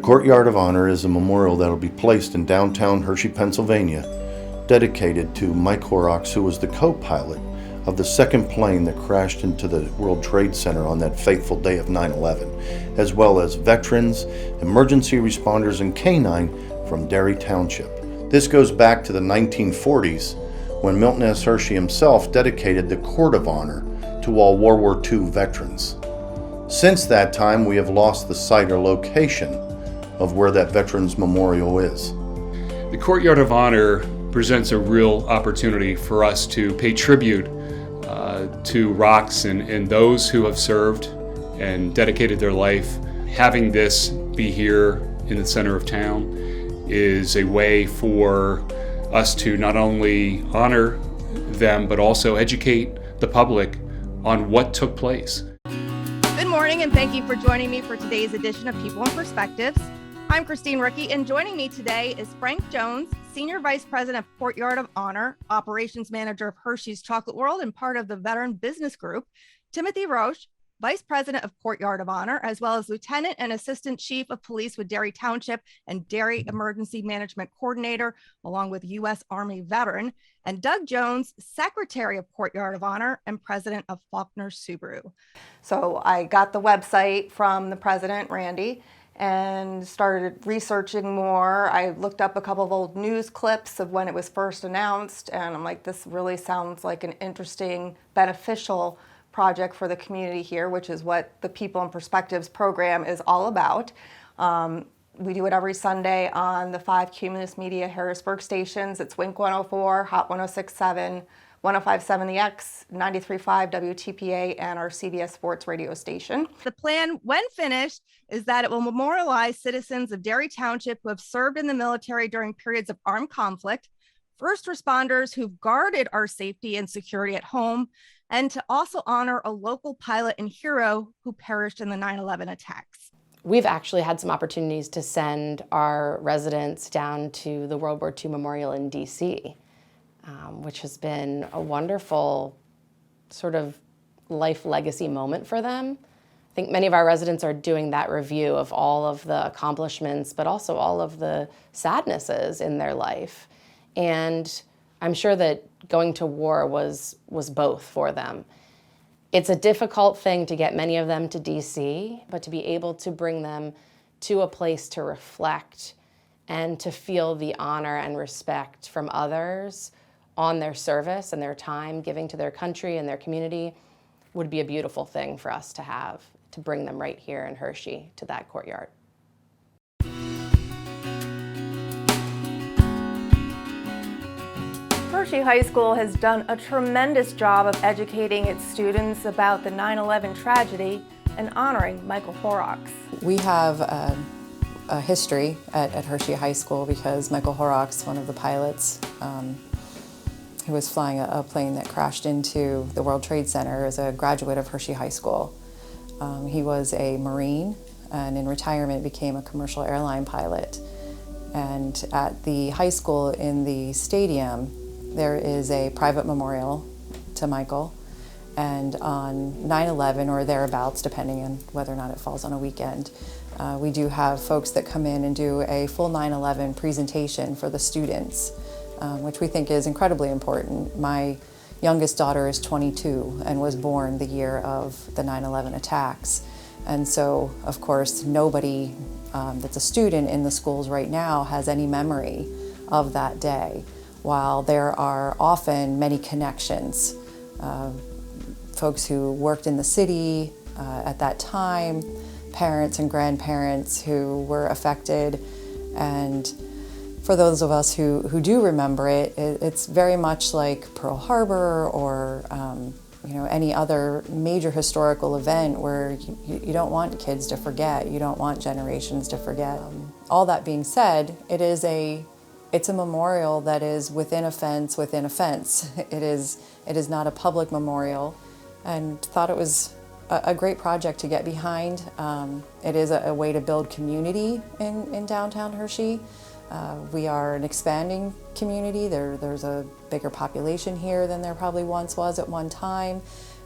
Courtyard of Honor is a memorial that will be placed in downtown Hershey, Pennsylvania, dedicated to Mike Horrocks, who was the co-pilot of the second plane that crashed into the World Trade Center on that fateful day of 9/11, as well as veterans, emergency responders, and canine from Derry Township. This goes back to the 1940s when Milton S. Hershey himself dedicated the Court of Honor to all World War II veterans. Since that time, we have lost the site or location of where that Veterans Memorial is. The Courtyard of Honor presents a real opportunity for us to pay tribute to Rocks and those who have served and dedicated their life. Having this be here in the center of town is a way for us to not only honor them, but also educate the public on what took place. Good morning, and thank you for joining me for today's edition of People and Perspectives. I'm Christine Ricky, and joining me today is Frank Jones, Senior Vice President of Courtyard of Honor, Operations Manager of Hershey's Chocolate World, and part of the Veteran Business Group, Timothy Roche, Vice President of Courtyard of Honor, as well as Lieutenant and Assistant Chief of Police with Derry Township and Derry Emergency Management Coordinator, along with U.S. Army veteran, and Doug Jones, Secretary of Courtyard of Honor and President of Faulkner Subaru. So I got the website from the president, Randy, and started researching more. I looked up a couple of old news clips of when it was first announced, and I'm like, this really sounds like an interesting, beneficial project for the community here, which is what the People and Perspectives program is all about. We do it every Sunday on the 5 Cumulus Media Harrisburg stations. It's Wink 104, Hot 106.7, 105.7 The X, 93.5 WTPA, and our CBS Sports radio station. The plan, when finished, is that it will memorialize citizens of Derry Township who have served in the military during periods of armed conflict, first responders who've guarded our safety and security at home, and to also honor a local pilot and hero who perished in the 9/11 attacks. We've actually had some opportunities to send our residents down to the World War II Memorial in DC, which has been a wonderful sort of life legacy moment for them. I think many of our residents are doing that review of all of the accomplishments, but also all of the sadnesses in their life. And I'm sure that going to war was both for them. It's a difficult thing to get many of them to DC, but to be able to bring them to a place to reflect and to feel the honor and respect from others on their service and their time giving to their country and their community would be a beautiful thing for us to have, to bring them right here in Hershey to that courtyard. Hershey High School has done a tremendous job of educating its students about the 9/11 tragedy and honoring Michael Horrocks. We have a history at Hershey High School because Michael Horrocks, one of the pilots who was flying a plane that crashed into the World Trade Center, is a graduate of Hershey High School. He was a Marine and in retirement became a commercial airline pilot. And at the high school in the stadium, there is a private memorial to Michael, and on 9/11 or thereabouts, depending on whether or not it falls on a weekend, we do have folks that come in and do a full 9/11 presentation for the students, which we think is incredibly important. My youngest daughter is 22 and was born the year of the 9/11 attacks, and so of course nobody that's a student in the schools right now has any memory of that day, while there are often many connections. Folks who worked in the city at that time, parents and grandparents who were affected, and for those of us who do remember it, it's very much like Pearl Harbor or any other major historical event where you don't want kids to forget, you don't want generations to forget. All that being said, it's a memorial that is within a fence within a fence. It is not a public memorial, and thought it was a great project to get behind. It is a way to build community in downtown Hershey. We are an expanding community. There's a bigger population here than there probably once was at one time.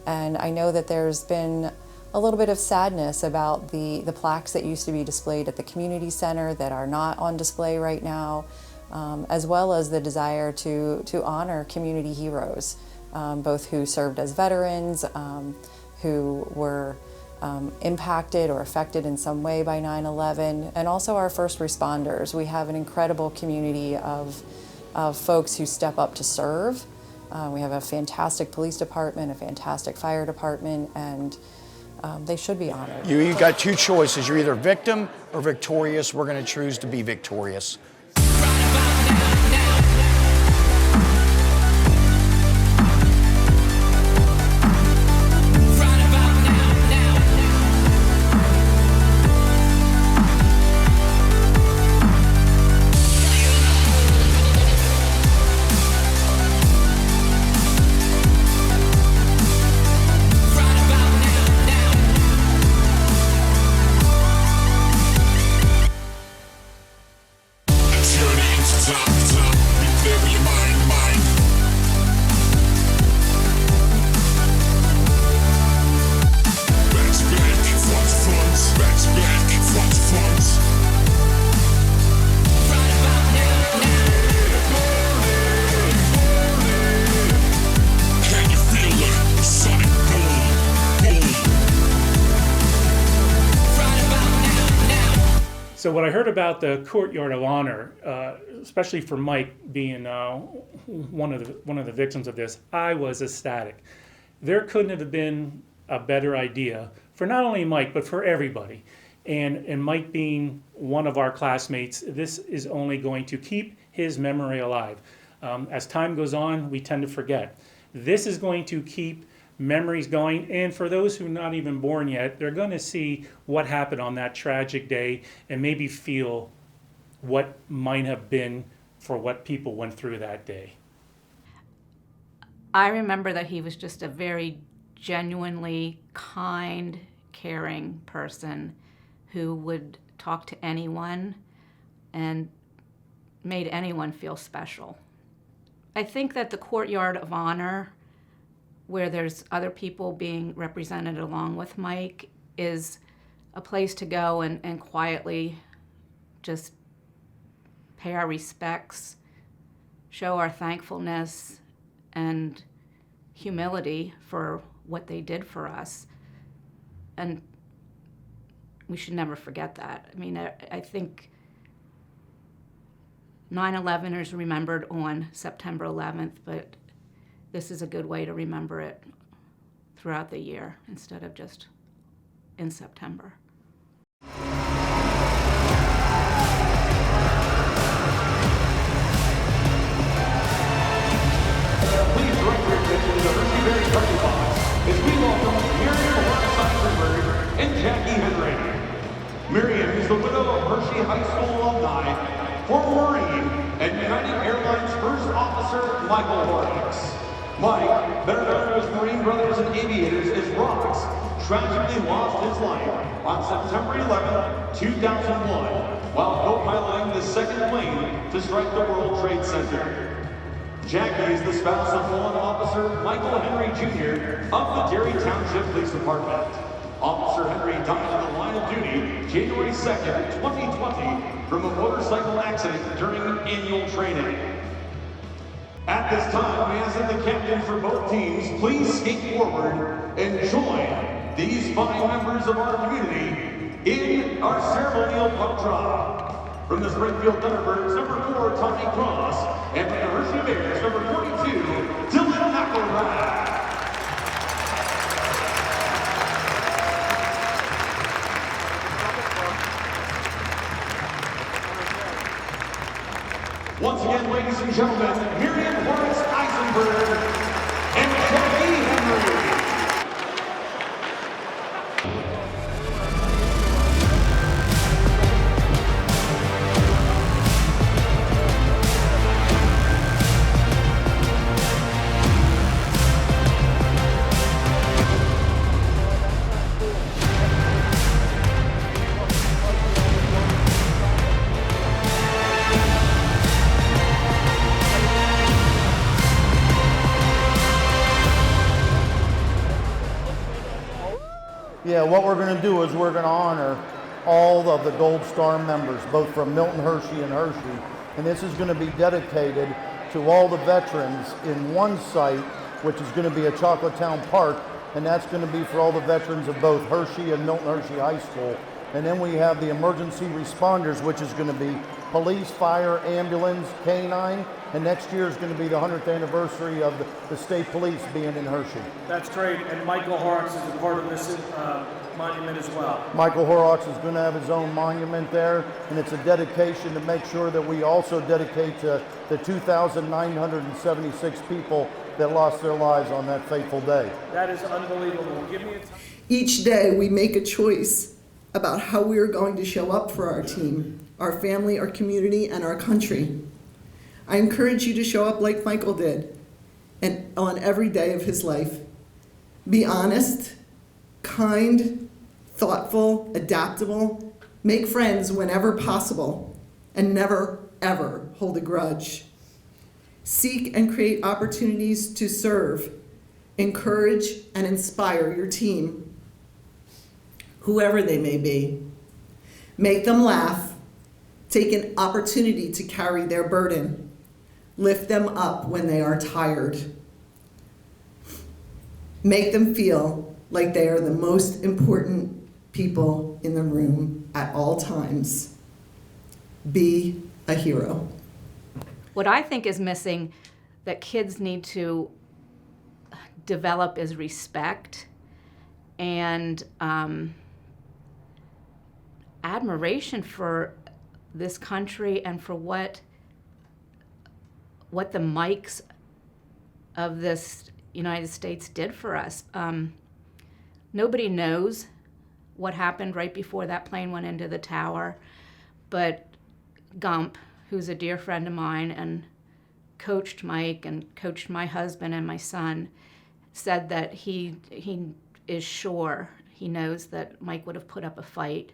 And I know that there's been a little bit of sadness about the plaques that used to be displayed at the community center that are not on display right now, as well as the desire to honor community heroes, both who served as veterans, who were impacted or affected in some way by 9/11, and also our first responders. We have an incredible community of folks who step up to serve. We have a fantastic police department, a fantastic fire department, and they should be honored. You got two choices. You're either victim or victorious. We're going to choose to be victorious. So what I heard about the Courtyard of Honor, especially for Mike being one of the victims of this, I was ecstatic. There couldn't have been a better idea for not only Mike but for everybody. And Mike being one of our classmates, this is only going to keep his memory alive. As time goes on, we tend to forget. This is going to keep memories going, and for those who are not even born yet, they're going to see what happened on that tragic day and maybe feel what might have been for what people went through that day. I remember that he was just a very genuinely kind, caring person who would talk to anyone and made anyone feel special. I think that the Courtyard of Honor, where there's other people being represented along with Mike, is a place to go and quietly just pay our respects, show our thankfulness and humility for what they did for us. And we should never forget that. I mean, I think 9/11 is remembered on September 11th, but this is a good way to remember it throughout the year instead of just in September. Please direct your attention to the Hershey Berry Party Box as we welcome Miriam Hornstein and Jackie Henry. Miriam is the widow of Hershey High School alumni, former Marine, and United Airlines First Officer Michael Horrocks. Mike, better known as Marine Brothers and Aviators as Rocks, tragically lost his life on September 11, 2001, while co-piloting the second plane to strike the World Trade Center. Jackie is the spouse of fallen officer Michael Henry Jr. of the Gary Township Police Department. Officer Henry died in the line of duty January 2nd, 2020 from a motorcycle accident during annual training. At this time, we ask that the captains for both teams please skate forward and join these fine members of our community in our ceremonial puck drop. From the Springfield Thunderbirds, number 4, Tommy Cross, and from the Hershey Bears, number 42, Dylan McElrath. Once again, ladies and gentlemen, Miriam Horace Eisenberg and Jackie Henry. Yeah, what we're going to do is we're going to honor all of the Gold Star members, both from Milton Hershey and Hershey. And this is going to be dedicated to all the veterans in one site, which is going to be at Chocolatetown Park. And that's going to be for all the veterans of both Hershey and Milton Hershey High School. And then we have the emergency responders, which is going to be police, fire, ambulance, canine. And next year is going to be the 100th anniversary of the state police being in Hershey. That's great. And Michael Horrocks is a part of this monument as well. Michael Horrocks is going to have his own monument there, and it's a dedication to make sure that we also dedicate to the 2,976 people that lost their lives on that fateful day. That is unbelievable. Give me a time. Each day we make a choice about how we are going to show up for our team, our family, our community, and our country. I encourage you to show up like Michael did, and on every day of his life. Be honest, kind, thoughtful, adaptable, make friends whenever possible, and never, ever hold a grudge. Seek and create opportunities to serve, encourage, and inspire your team, whoever they may be. Make them laugh, take an opportunity to carry their burden, lift them up when they are tired. Make them feel like they are the most important people in the room at all times. Be a hero. What I think is missing that kids need to develop is respect and admiration for this country and for what the Mikes of this United States did for us. Nobody knows what happened right before that plane went into the tower, but Gump, who's a dear friend of mine and coached Mike and coached my husband and my son, said that he is sure, he knows that Mike would have put up a fight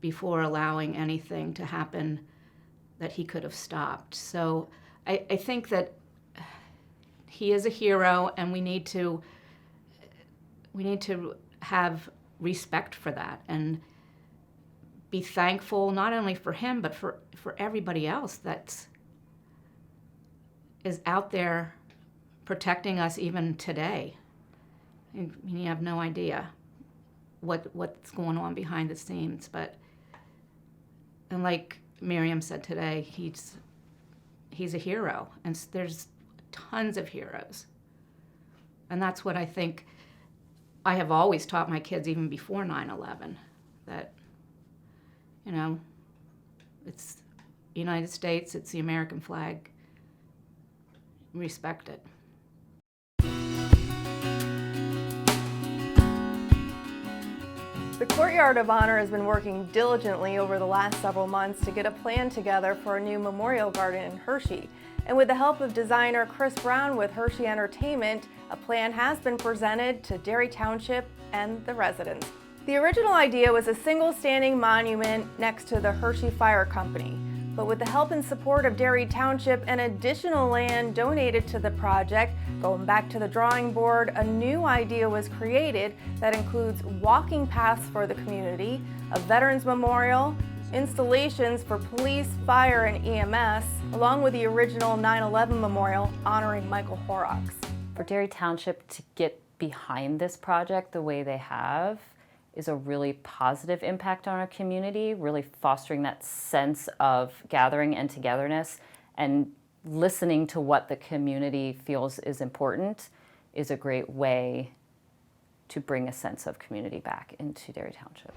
before allowing anything to happen that he could have stopped. So I think that he is a hero, and we need to have respect for that and be thankful not only for him but for everybody else that is out there protecting us even today. I mean, you have no idea what's going on behind the scenes, and like Miriam said today, he's a hero, and there's tons of heroes. And that's what I think I have always taught my kids even before 9/11, that, you know, it's the United States, it's the American flag. Respect it. The Courtyard of Honor has been working diligently over the last several months to get a plan together for a new memorial garden in Hershey. And with the help of designer Chris Brown with Hershey Entertainment, a plan has been presented to Derry Township and the residents. The original idea was a single standing monument next to the Hershey Fire Company. But with the help and support of Derry Township and additional land donated to the project, going back to the drawing board, a new idea was created that includes walking paths for the community, a veterans memorial, installations for police, fire, and EMS, along with the original 9/11 memorial honoring Michael Horrocks. For Derry Township to get behind this project the way they have is a really positive impact on our community, really fostering that sense of gathering and togetherness, and listening to what the community feels is important is a great way to bring a sense of community back into Derry Township.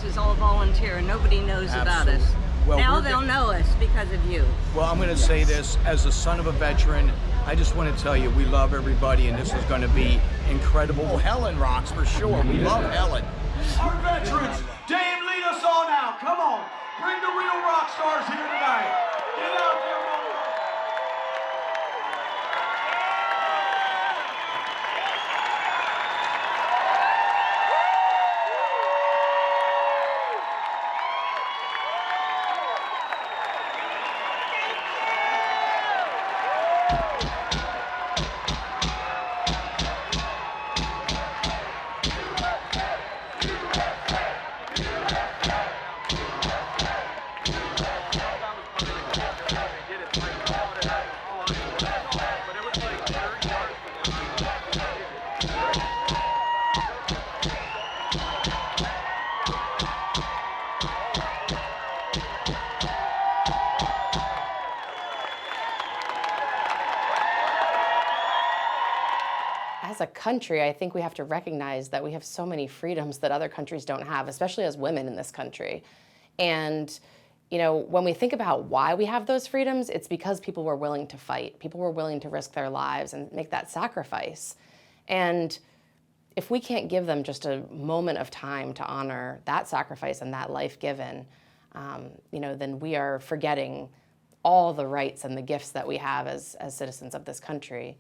Is all volunteer and nobody knows about us. Well, now they'll know us because of you. Well, I'm going to say this as the son of a veteran. I just want to tell you, we love everybody, and this is going to be incredible. Well, Helen rocks for sure. We love Helen. Our veterans, Dame, lead us all now. Come on, bring the real rock stars here tonight. Get out there. As a country, I think we have to recognize that we have so many freedoms that other countries don't have, especially as women in this country. And, you know, when we think about why we have those freedoms, it's because people were willing to fight. People were willing to risk their lives and make that sacrifice. And if we can't give them just a moment of time to honor that sacrifice and that life given, you know, then we are forgetting all the rights and the gifts that we have as citizens of this country.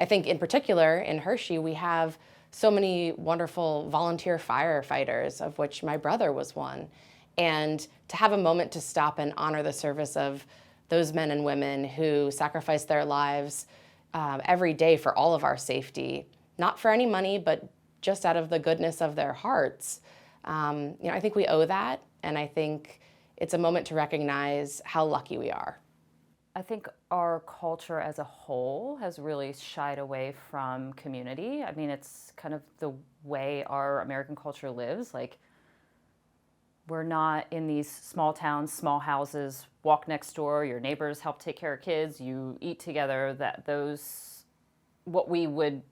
I think in particular in Hershey, we have so many wonderful volunteer firefighters, of which my brother was one. And to have a moment to stop and honor the service of those men and women who sacrifice their lives every day for all of our safety, not for any money, but just out of the goodness of their hearts. You know, I think we owe that, and I think it's a moment to recognize how lucky we are. I think our culture as a whole has really shied away from community. I mean, it's kind of the way our American culture lives. Like, we're not in these small towns, small houses, walk next door, your neighbors help take care of kids, you eat together, what we would,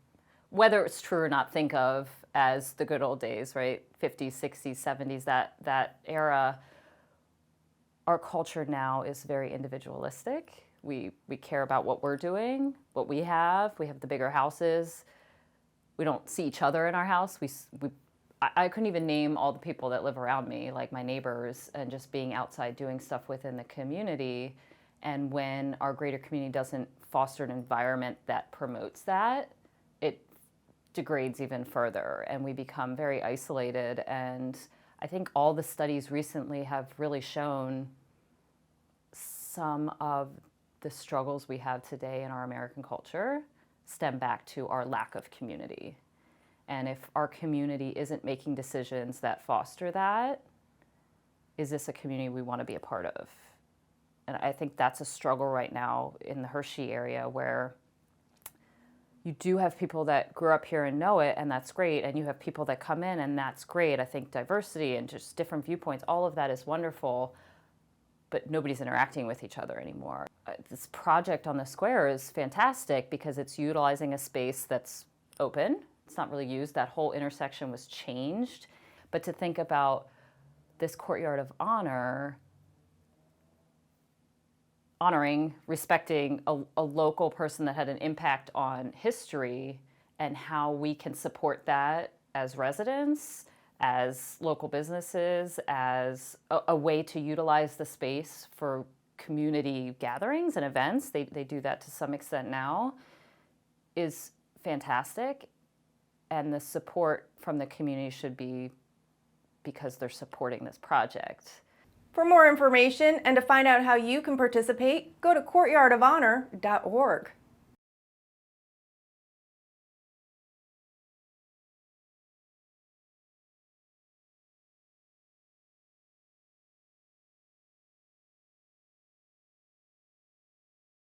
whether it's true or not, think of as the good old days, right? 50s, 60s, 70s, that era. Our culture now is very individualistic. We care about what we're doing, what we have. We have the bigger houses. We don't see each other in our house. I couldn't even name all the people that live around me, like my neighbors, and just being outside doing stuff within the community. And when our greater community doesn't foster an environment that promotes that, it degrades even further, and we become very isolated. And I think all the studies recently have really shown some of the struggles we have today in our American culture stem back to our lack of community. And if our community isn't making decisions that foster that, is this a community we want to be a part of? And I think that's a struggle right now in the Hershey area, where you do have people that grew up here and know it, and that's great, and you have people that come in, and that's great. I think diversity and just different viewpoints, all of that is wonderful, but nobody's interacting with each other anymore. This project on the square is fantastic because it's utilizing a space that's open. It's not really used. That whole intersection was changed. But to think about this courtyard of honor, honoring, respecting a local person that had an impact on history, and how we can support that as residents, as local businesses, as a way to utilize the space for community gatherings and events. They do that to some extent now, is fantastic. And the support from the community should be because they're supporting this project. For more information and to find out how you can participate, go to courtyardofhonor.org.